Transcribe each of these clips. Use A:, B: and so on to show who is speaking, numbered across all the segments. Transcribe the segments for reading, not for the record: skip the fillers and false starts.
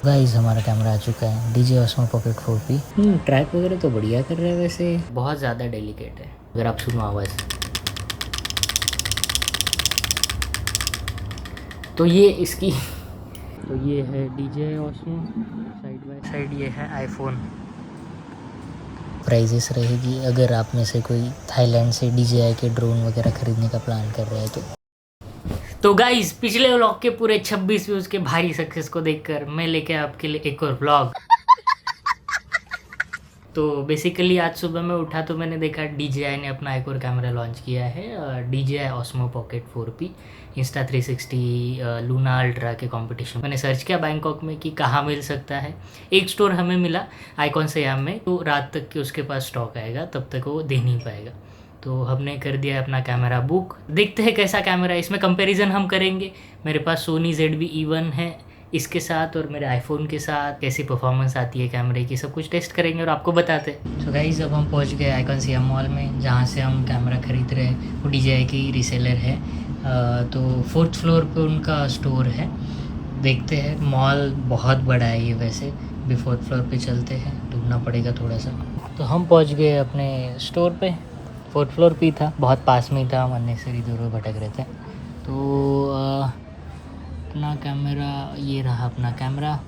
A: Guys हमारा camera आ चुका है DJI Osmo Pocket 4P। Track वगैरह तो बढ़िया कर रहा है, वैसे बहुत ज़्यादा डेलिकेट है। अगर आप सुनो आवाज़ तो ये इसकी तो ये है DJI Osmo, side by side ये है आईफोन। प्राइजेस रहेगी अगर आप में से कोई थाईलैंड से DJI के ड्रोन वगैरह खरीदने का प्लान कर रहा है तो गाइस पिछले व्लॉग के पूरे 26 व्यूज के भारी सक्सेस को देखकर मैं लेके आपके लिए एक और व्लॉग। तो बेसिकली आज सुबह मैं उठा तो मैंने देखा DJI ने अपना एक और कैमरा लॉन्च किया है, DJI Osmo Pocket 4P Insta360 Luna ultra के कंपटीशन। मैंने सर्च किया बैंकॉक में कि कहाँ मिल सकता है। एक स्टोर हमें मिला आइकॉन सियाम में, तो रात तक के उसके पास स्टॉक आएगा, तब तक वो दे नहीं पाएगा। तो हमने कर दिया अपना कैमरा बुक। देखते हैं कैसा कैमरा है, इसमें कंपैरिजन हम करेंगे। मेरे पास सोनी ZV-E1 है, इसके साथ और मेरे आईफोन के साथ कैसी परफॉर्मेंस आती है कैमरे की, सब कुछ टेस्ट करेंगे और आपको बताते हैं। सो गाइस अब हम पहुंच गए आइकॉन सियाम मॉल में, जहां से हम कैमरा खरीद रहे हैं। वो DJI की रीसेलर है, तो 4th फ्लोर पे उनका स्टोर है। देखते हैं, मॉल बहुत बड़ा है ये वैसे भी। 4th फ्लोर पे चलते हैं, ढूंढना पड़ेगा थोड़ा सा। तो हम पहुँच गए अपने स्टोर पे। 4th फ्लोर पे था, बहुत पास में ही था, हम अननेसरी दूर में भटक रहे थे। तो अपना कैमरा ये रहा अपना कैमरा।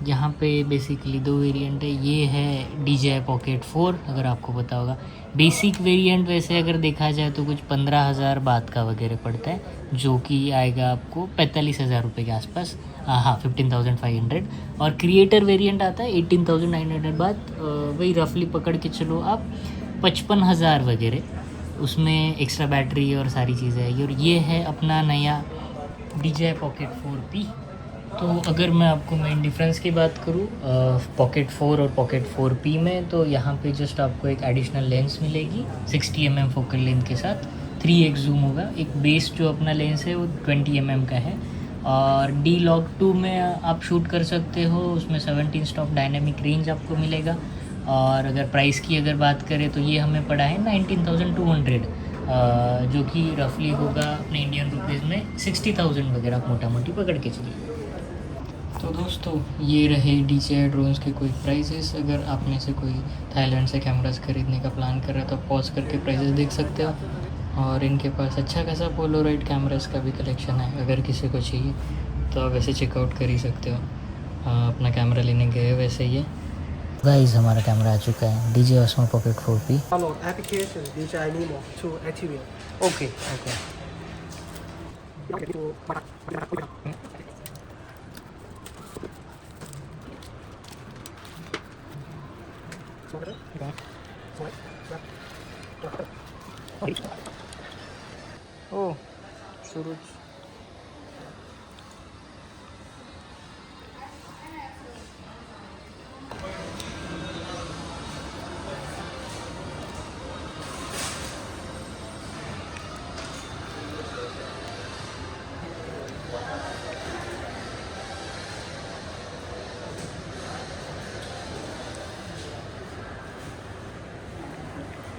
A: यहाँ पे बेसिकली दो वेरिएंट है। ये है DJI Pocket 4, अगर आपको पता होगा। बेसिक वेरिएंट वैसे अगर देखा जाए तो कुछ 15,000 बात का वगैरह पड़ता है, जो कि आएगा आपको 45,000 रुपये के आसपास। हाँ 15,500। और क्रिएटर वेरिएंट आता है 18,900 बात, वही रफली पकड़ के चलो आप 55,000 वगैरह। उसमें एक्स्ट्रा बैटरी और सारी चीज़ें आएगी। और ये है अपना नया DJI Pocket 4P। तो अगर मैं आपको मेन डिफरेंस की बात करूँ Pocket 4 और Pocket 4P में, तो यहाँ पे जस्ट आपको एक एडिशनल लेंस मिलेगी 60 mm फोकल लेंथ के साथ। 3x जूम होगा। एक बेस जो अपना लेंस है वो 20 mm का है। और D-Log 2 में आप शूट कर सकते हो, उसमें 17 स्टॉप डायनेमिक रेंज आपको मिलेगा। और अगर प्राइस की अगर बात करें तो ये हमें पड़ा है 19,200, जो कि रफली होगा अपने इंडियन रुपीज़ में 60,000 वगैरह, मोटा मोटी पकड़ के चलिए। तो दोस्तों ये रहे DJI ड्रोन्स के कोई प्राइजेस। अगर आप में से कोई थाईलैंड से कैमरास खरीदने का प्लान कर रहा है तो पॉज करके प्राइजेस देख सकते हो। और इनके पास अच्छा खासा पोलोराइड कैमरास का भी कलेक्शन है, अगर किसी को चाहिए तो आप वैसे चेकआउट कर ही सकते हो। अपना कैमरा लेने गए वैसे ही है। गाइस हमारा कैमरा आ चुका है DJI Osmo Pocket 4P।
B: Download application DJI Nemo to activate.
A: Okay okay. Oh Suraj.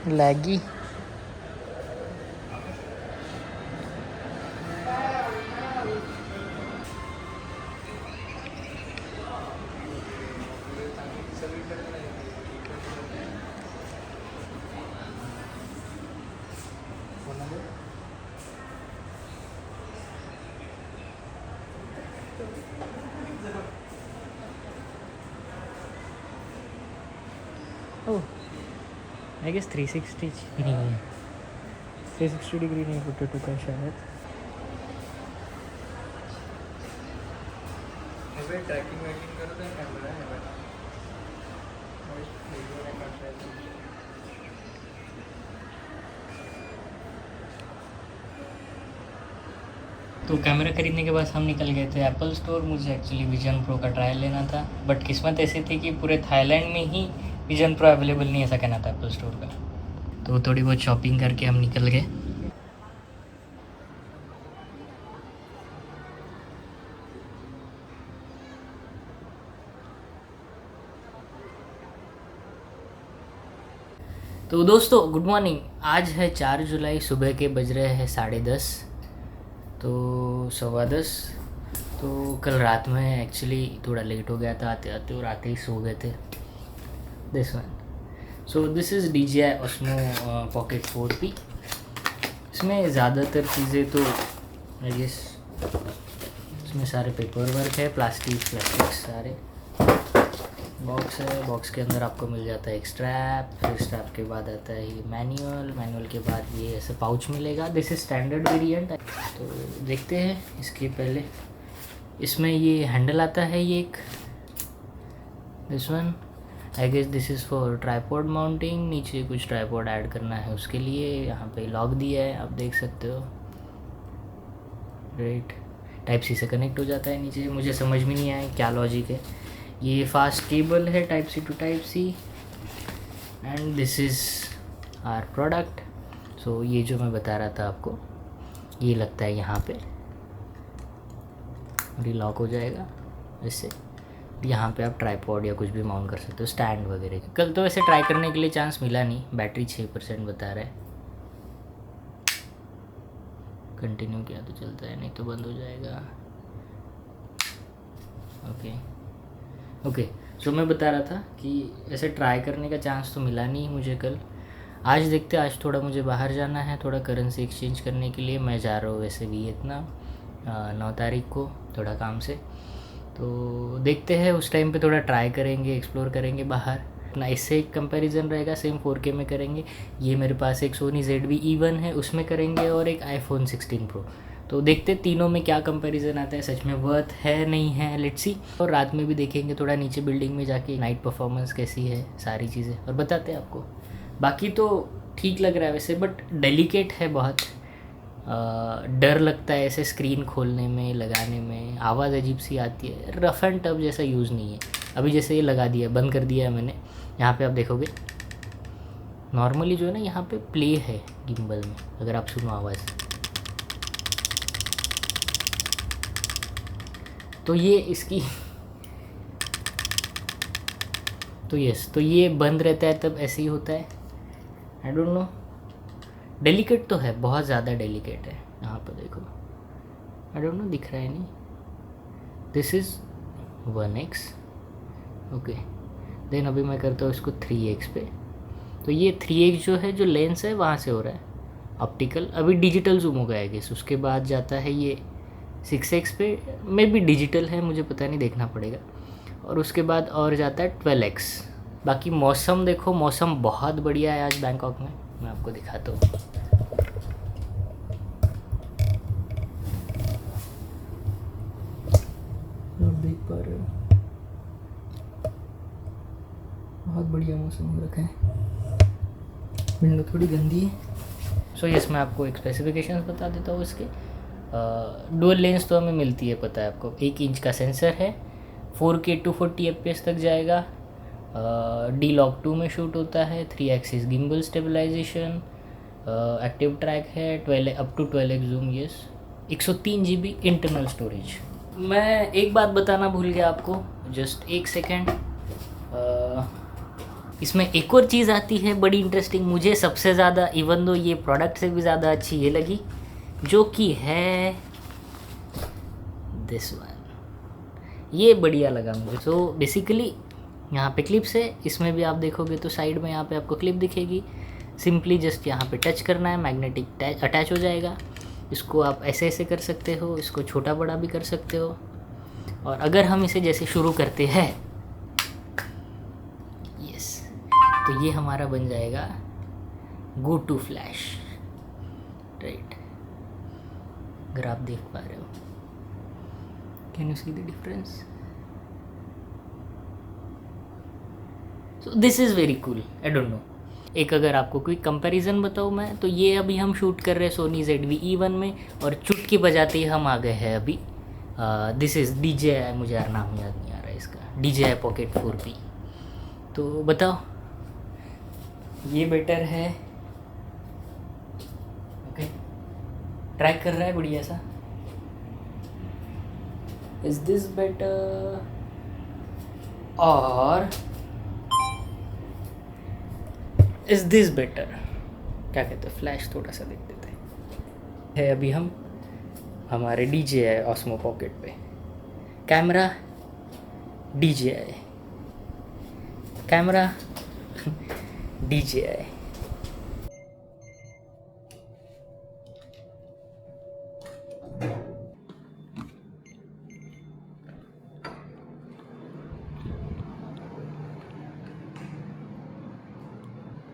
A: Laggy. Oh I guess 360 नहीं है, 360 डिग्री नहीं, पोटैटो का शायद।
B: ट्रैकिंग वैकिंग करते हैं कैमरा है।
A: तो कैमरा खरीदने के बाद हम निकल गए थे एप्पल स्टोर। मुझे एक्चुअली विजन प्रो का ट्रायल लेना था, बट किस्मत ऐसी थी कि पूरे थाईलैंड में ही विजन प्रो अवेलेबल नहीं, ऐसा कहना था एप्पल स्टोर का। तो थोड़ी बहुत शॉपिंग करके हम निकल गए। तो दोस्तों गुड मॉर्निंग। आज है 4 जुलाई, सुबह के बज रहे हैं 10:30, तो 10:15। तो कल रात में एक्चुअली थोड़ा लेट हो गया था आते आते, और आते ही सो गए थे. This one. So this is DJI Osmo Pocket 4P. इसमें ज़्यादातर चीज़ें तो आई गेस इसमें सारे पेपर वर्क है, प्लास्टिक सारे. बॉक्स है, बॉक्स के अंदर आपको मिल जाता है एक स्ट्रैप, फिर स्ट्रैप के बाद आता है ये मैनुअल के बाद ये ऐसे पाउच मिलेगा. This is standard variant. तो देखते हैं इसके पहले. इसमें ये हैंडल आता है, ये एक this one. I guess this is for tripod mounting. नीचे कुछ ट्राईपॉड ऐड करना है उसके लिए. यहाँ पे लॉक दिया है, आप देख सकते हो. राइट, टाइप सी से कनेक्ट हो जाता है नीचे. मुझे समझ में नहीं आया क्या लॉजिक है. ये फास्ट केबल है, type C to type C. And this is our product. So ये जो मैं बता रहा था आपको, ये लगता है यहाँ पे, और ये लॉक हो जाएगा इससे. यहाँ पे आप ट्राईपॉड या कुछ भी माउंट कर सकते हो, स्टैंड वगैरह. कल तो वैसे ट्राई करने के लिए चांस मिला नहीं, बैटरी 6% बता रहा है. कंटिन्यू किया तो चलता है, नहीं तो बंद हो जाएगा. ओके. सो मैं बता रहा था कि ऐसे ट्राई करने का चांस तो मिला नहीं मुझे कल. आज देखते, आज थोड़ा मुझे बाहर जाना है, थोड़ा करेंसी एक्सचेंज करने के लिए. मैं जा रहा हूँ वैसे वियतनाम 9 तारीख को, थोड़ा काम से. तो देखते हैं, उस टाइम पे थोड़ा ट्राई करेंगे, एक्सप्लोर करेंगे बाहर. ना इससे एक कंपैरिजन रहेगा, सेम 4K में करेंगे. ये मेरे पास एक सोनी ZV-E1 है, उसमें करेंगे, और एक iPhone 16 Pro. तो देखते तीनों में क्या कंपैरिजन आता है, सच में वर्थ है नहीं है, लेट्स सी. और रात में भी देखेंगे थोड़ा नीचे बिल्डिंग में जाके नाइट परफॉर्मेंस कैसी है, सारी चीज़ें, और बताते हैं आपको. बाकी तो ठीक लग रहा है वैसे, बट डेलिकेट है बहुत. डर लगता है ऐसे स्क्रीन खोलने में, लगाने में, आवाज़ अजीब सी आती है. रफ़ एंड टफ जैसा यूज़ नहीं है. अभी जैसे ये लगा दिया, बंद कर दिया है मैंने. यहाँ पे आप देखोगे नॉर्मली जो है ना, यहाँ पे प्ले है गिम्बल में, अगर आप सुनो आवाज़. तो ये इसकी तो यस, तो ये बंद रहता है तब ऐसे ही होता है. I don't know. डेलिकेट तो है, बहुत ज़्यादा डेलिकेट है. यहाँ पर देखो, आई डोंट नो दिख रहा है नहीं. This is 1x. Okay. Then अभी मैं करता हूँ इसको 3x पे. तो ये 3x जो है, जो लेंस है वहाँ से हो रहा है ऑप्टिकल. अभी डिजिटल जूम हो गया है गेस. उसके बाद जाता है ये 6x पे, में भी डिजिटल है, मुझे पता नहीं, देखना पड़ेगा. और उसके बाद और जाता है 12x. बाकी मौसम देखो, मौसम बहुत बढ़िया है आज बैंकॉक में. मैं आपको दिखाता हूँ. आप देख पा रहे हो, बहुत बढ़िया मौसम हो रखा है. विंडो थोड़ी गंदी है. सो यस, मैं आपको एक स्पेसिफिकेशंस बता देता हूँ इसके. डुअल लेंस तो हमें मिलती है, पता है आपको. 1 इंच का सेंसर है, 4K 240 FPS तक जाएगा. D-Log 2 में शूट होता है. 3 axis gimbal stabilisation, active track है, 12 up to 12x zoom. Yes, 103 GB internal storage. मैं एक बात बताना भूल गया आपको, जस्ट एक सेकेंड. इसमें एक और चीज़ आती है बड़ी इंटरेस्टिंग, मुझे सबसे ज़्यादा, इवन दो ये प्रोडक्ट से भी ज़्यादा अच्छी ये लगी, जो कि है दिस वन. ये बढ़िया लगा मुझे. तो बेसिकली यहाँ पे क्लिप्स है. इसमें भी आप देखोगे तो साइड में यहाँ पे आपको क्लिप दिखेगी. सिंपली जस्ट यहाँ पे टच करना है, मैग्नेटिक अटैच हो जाएगा. इसको आप ऐसे ऐसे कर सकते हो, इसको छोटा बड़ा भी कर सकते हो. और अगर हम इसे जैसे शुरू करते हैं, यस, तो ये हमारा बन जाएगा गो टू फ्लैश. राइट, अगर आप देख पा रहे हो, can you see the difference? So this is very cool. I don't know, एक अगर आपको कोई कंपैरिजन बताऊँ मैं, तो ये अभी हम शूट कर रहे हैं सोनी ZV-E1 में, और चुटकी बजाते ही हम आ गए हैं अभी. दिस इज़ DJI, मुझे यार नाम याद नहीं आ रहा है इसका, DJI Pocket 4P. तो बताओ ये बेटर है? ओके, ट्राई कर रहा है बढ़िया सा. इज दिस बेटर और इज दिस बेटर? क्या कहते हैं, फ्लैश थोड़ा सा देख देते हैं. अभी हम हमारे DJI Osmo Pocket पे. Camera DJI, camera DJI।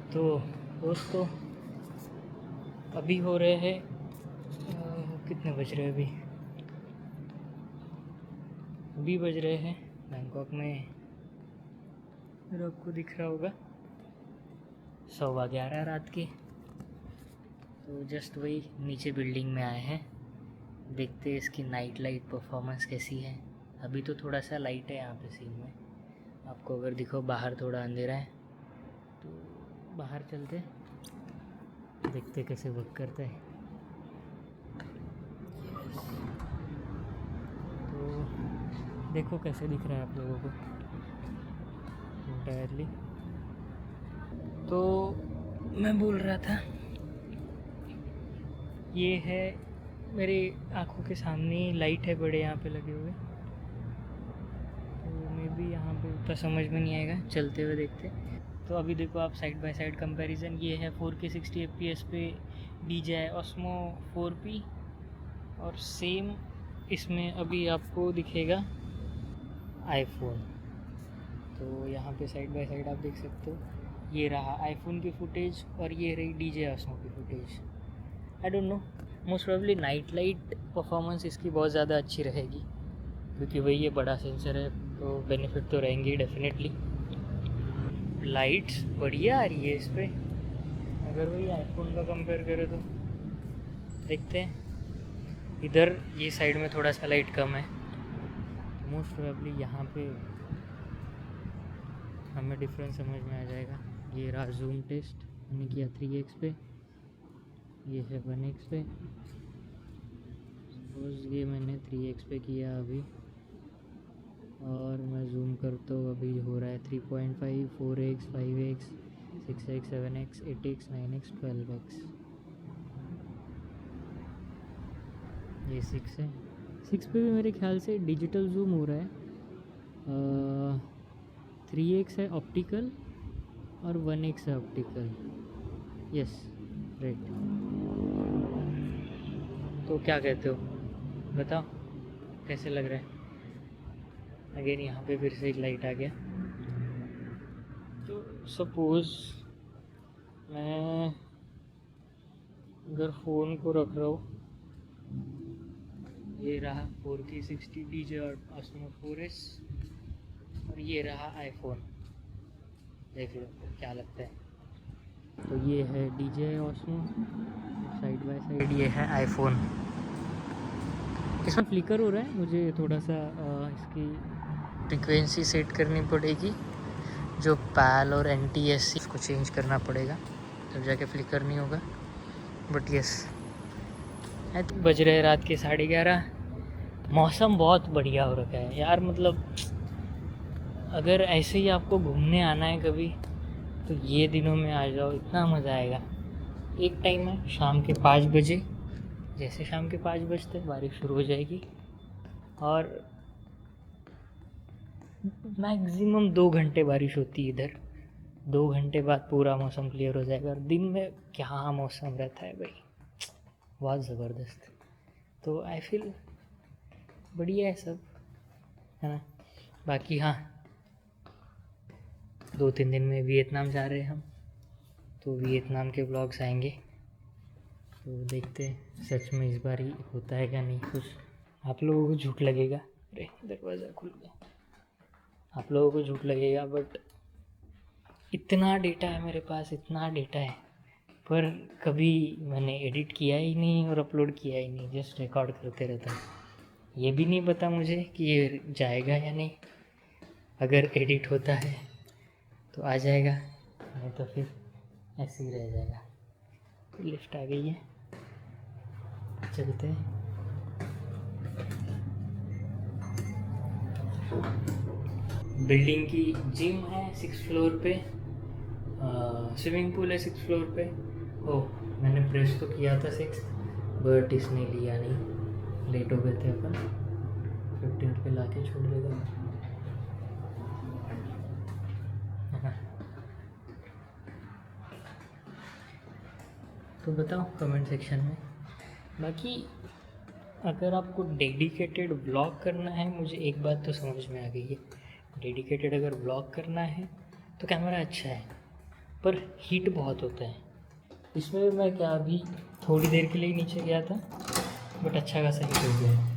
A: तो दोस्तों अभी हो रहे हैं कितने बज रहे हैं अभी बज रहे हैं बैंकॉक में, फिर आपको दिख रहा होगा 11:15 रात के। तो जस्ट वही नीचे बिल्डिंग में आए हैं, देखते हैं इसकी नाइट लाइट परफॉर्मेंस कैसी है। अभी तो थोड़ा सा लाइट है यहाँ पे सीन में, आपको अगर दिखो बाहर थोड़ा अंधेरा है, तो बाहर चलते देखते कैसे वर्क करता है। तो देखो कैसे दिख रहा है आप लोगों को इंटायरली। तो मैं बोल रहा था, ये है मेरी आंखों के सामने ही लाइट है बड़े यहाँ पे लगे हुए, तो मे भी यहाँ पे उतना समझ में नहीं आएगा, चलते हुए देखते। तो अभी देखो आप साइड बाय साइड कंपैरिजन, ये है 4K 60 FPS पे DJI Osmo 4P, और सेम इसमें अभी आपको दिखेगा आईफोन। तो यहाँ पे साइड बाय साइड आप देख सकते हो, ये रहा आईफोन की फुटेज और ये रही DJI Osmo की footage. I don't know, most probably night light performance इसकी बहुत ज़्यादा अच्छी रहेगी, क्योंकि वही ये बड़ा सेंसर है, तो बेनिफिट तो रहेंगे ही डेफिनेटली। लाइट्स बढ़िया आ रही है इस पर, अगर वही आईफोन का कंपेयर करें तो। देखते हैं, इधर ये साइड में थोड़ा सा लाइट कम है, मोस्ट प्रोबेबली यहाँ पे हमें डिफरेंस समझ में आ जाएगा। ये रहा जूम टेस्ट, मैंने किया 3x पे, ये है 1x पे। सपोज ये मैंने 3x पे किया अभी, और मैं जूम करता हूँ, अभी हो रहा है 3.5, 4x, 5x, 6x, 7x, 8x, 9x, 12x। ये 6 है, 6 पे भी मेरे ख्याल से डिजिटल जूम हो रहा है। 3x है ऑप्टिकल और 1x है ऑप्टिकल, यस राइट। तो क्या कहते हो, बताओ कैसे लग रहा है। अगेन यहाँ पे फिर से एक लाइट आ गया। तो सपोज़ मैं अगर फ़ोन को रख रहा हूँ, ये रहा 4K 60 DJI Osmo 4S, और ये रहा आईफोन, देख लो क्या लगता है। तो ये है DJI Osmo, side by side ये है आईफोन। इसमें फ्लिकर हो रहा है, मुझे थोड़ा सा इसकी फ्रीक्वेंसी सेट करनी पड़ेगी, जो पैल और NTSC इसको चेंज करना पड़ेगा, तब जाके फ्लिकर नहीं होगा। बट यस, बज रहे रात के 11:30। मौसम बहुत बढ़िया हो रखा है यार, मतलब अगर ऐसे ही आपको घूमने आना है कभी, तो ये दिनों में आ जाओ, इतना मज़ा आएगा। एक टाइम है शाम के 5 बजे, जैसे शाम के 5 बजते बारिश शुरू हो जाएगी, और मैक्सिमम 2 घंटे बारिश होती है इधर। 2 घंटे बाद पूरा मौसम क्लियर हो जाएगा, और दिन में क्या मौसम रहता है भाई, बहुत ज़बरदस्त। तो आई फील बढ़िया है सब, है ना। बाकी हाँ, 2-3 दिन में वियतनाम जा रहे हैं हम, तो वियतनाम के व्लॉग्स आएंगे, तो देखते हैं सच में इस बार ही होता है क्या नहीं कुछ। आप लोगों को झूठ लगेगा, अरे दरवाज़ा खुल गया, आप लोगों को झूठ लगेगा, बट इतना डेटा है मेरे पास, इतना डेटा है, पर कभी मैंने एडिट किया ही नहीं और अपलोड किया ही नहीं, जस्ट रिकॉर्ड करते रहता हूँ। ये भी नहीं पता मुझे कि ये जाएगा या नहीं, अगर एडिट होता है तो आ जाएगा, नहीं तो फिर ऐसे ही रह जाएगा। लिफ्ट आ गई है, चलते हैं। बिल्डिंग की जिम है 6th फ्लोर पे, स्विमिंग पूल है 6th फ्लोर पे। ओह, मैंने प्रेस तो किया था 6th, बट इसने लिया नहीं, लेट हो गए थे अपन। 50 रुपये ला के छोड़ देगा, है ना। तो बताओ कमेंट सेक्शन में। बाकी अगर आपको डेडिकेटेड व्लॉग करना है, मुझे एक बात तो समझ में आ गई है, डेडिकेटेड अगर व्लॉग करना है तो कैमरा अच्छा है, पर हीट बहुत होता है इसमें। मैं क्या अभी थोड़ी देर के लिए नीचे गया था, बट अच्छा खासा हीट हो गया है।